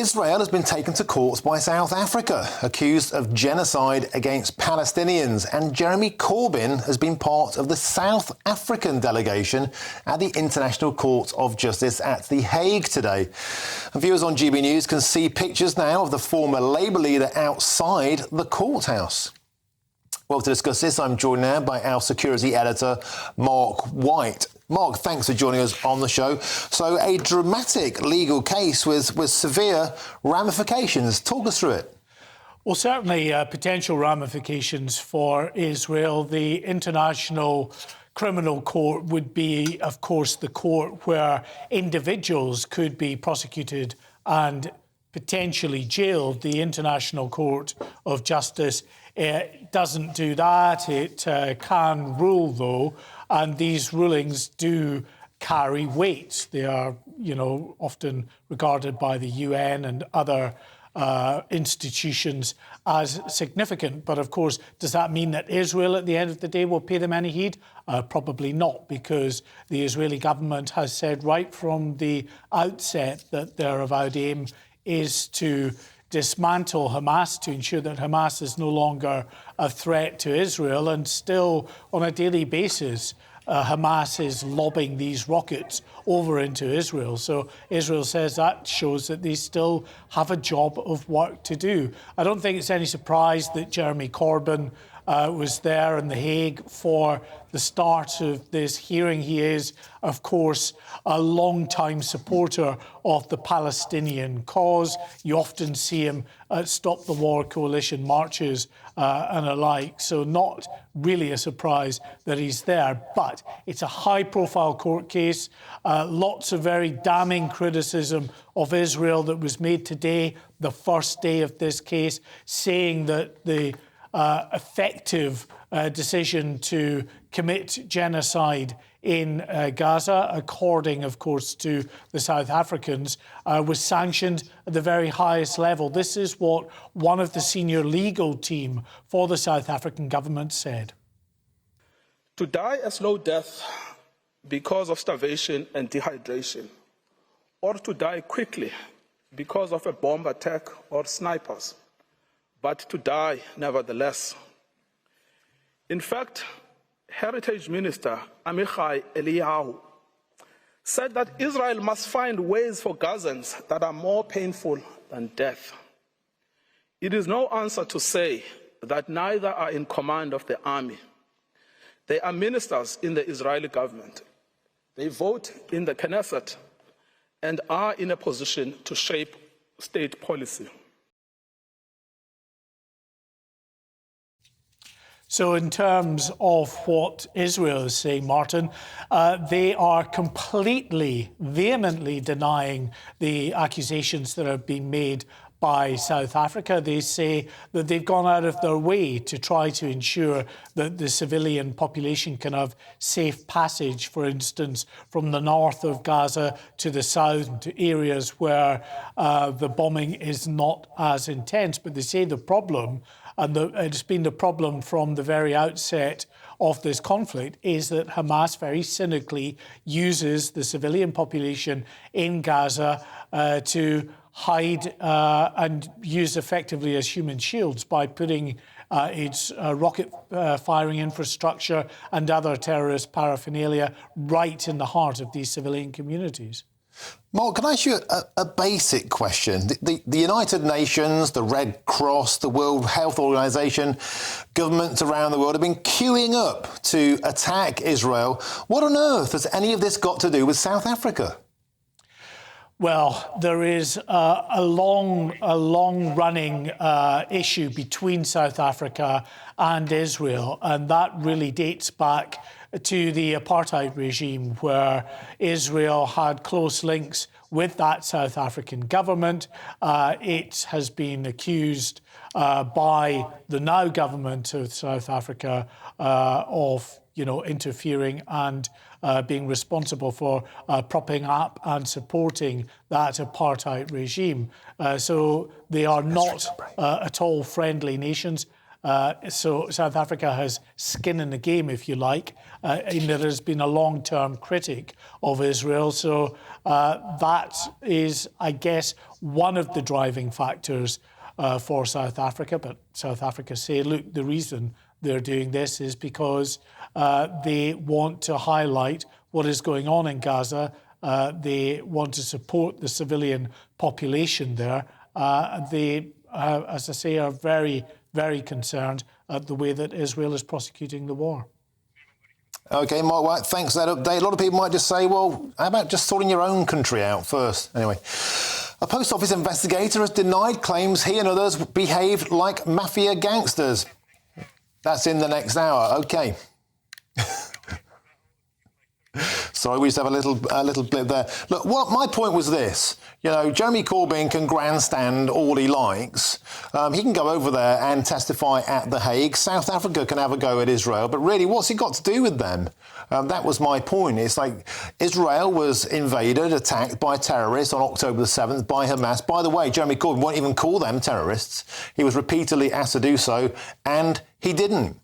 Israel has been taken to court by South Africa, accused of genocide against Palestinians, and Jeremy Corbyn has been part of the South African delegation at the International Court of Justice at The Hague today. And viewers on GB News can see pictures now of the former Labour leader outside the courthouse. Well, to discuss this, I'm joined now by our security editor, Mark White. Mark, thanks for joining us on the show. So, a dramatic legal case with severe ramifications. Talk us through it. Well, certainly potential ramifications for Israel. The International Criminal Court would be, of course, the court where individuals could be prosecuted and potentially jailed. The International Court of Justice doesn't do that. It can rule, though, and these rulings do carry weight. They are, often regarded by the UN and other institutions as significant. But, of course, does that mean that Israel, at the end of the day, will pay them any heed? Probably not, because the Israeli government has said right from the outset that their avowed aim is to dismantle Hamas, to ensure that Hamas is no longer a threat to Israel. And still, on a daily basis, Hamas is lobbing these rockets over into Israel. So Israel says that shows that they still have a job of work to do. I don't think it's any surprise that Jeremy Corbyn was there in The Hague for the start of this hearing. He is, of course, a long-time supporter of the Palestinian cause. You often see him at Stop the War coalition marches and alike, so not really a surprise that he's there. But it's a high-profile court case, lots of very damning criticism of Israel that was made today, the first day of this case, saying that the effective decision to commit genocide in Gaza, according, of course, to the South Africans, was sanctioned at the very highest level. This is what one of the senior legal team for the South African government said. To die a slow death because of starvation and dehydration, or to die quickly because of a bomb attack or snipers, but to die nevertheless. In fact, Heritage Minister Amichai Eliyahu said that Israel must find ways for Gazans that are more painful than death. It is no answer to say that neither are in command of the army. They are ministers in the Israeli government. They vote in the Knesset and are in a position to shape state policy. So in terms of what Israel is saying, Martin, they are completely, vehemently denying the accusations that have been made by South Africa. They say that they've gone out of their way to try to ensure that the civilian population can have safe passage, for instance, from the north of Gaza to the south, to areas where the bombing is not as intense. But they say the problem, and it's been the problem from the very outset of this conflict, is that Hamas very cynically uses the civilian population in Gaza to hide and use effectively as human shields by putting its rocket firing infrastructure and other terrorist paraphernalia right in the heart of these civilian communities. Mark, can I ask you a basic question? The United Nations, the Red Cross, the World Health Organization, governments around the world have been queuing up to attack Israel. What on earth has any of this got to do with South Africa? Well, there is a long-running issue between South Africa and Israel, and that really dates back to the apartheid regime, where Israel had close links with that South African government. It has been accused by the now government of South Africa of interfering and being responsible for propping up and supporting that apartheid regime. So they are not at all friendly nations. So South Africa has skin in the game, if you like, in that it has been a long-term critic of Israel. So that is, I guess, one of the driving factors for South Africa. But South Africa say, look, the reason they're doing this is because they want to highlight what is going on in Gaza. They want to support the civilian population there. They, as I say, are very, very concerned at the way that Israel is prosecuting the war. OK, Mark White, thanks for that update. A lot of people might just say, well, how about just sorting your own country out first? Anyway, a post office investigator has denied claims he and others behaved like mafia gangsters. That's in the next hour. OK. Sorry, we just have a little blip there. Look, my point was this. You know, Jeremy Corbyn can grandstand all he likes. He can go over there and testify at The Hague. South Africa can have a go at Israel. But really, what's it got to do with them? That was my point. It's like Israel was invaded, attacked by terrorists on October the 7th by Hamas. By the way, Jeremy Corbyn won't even call them terrorists. He was repeatedly asked to do so, and he didn't.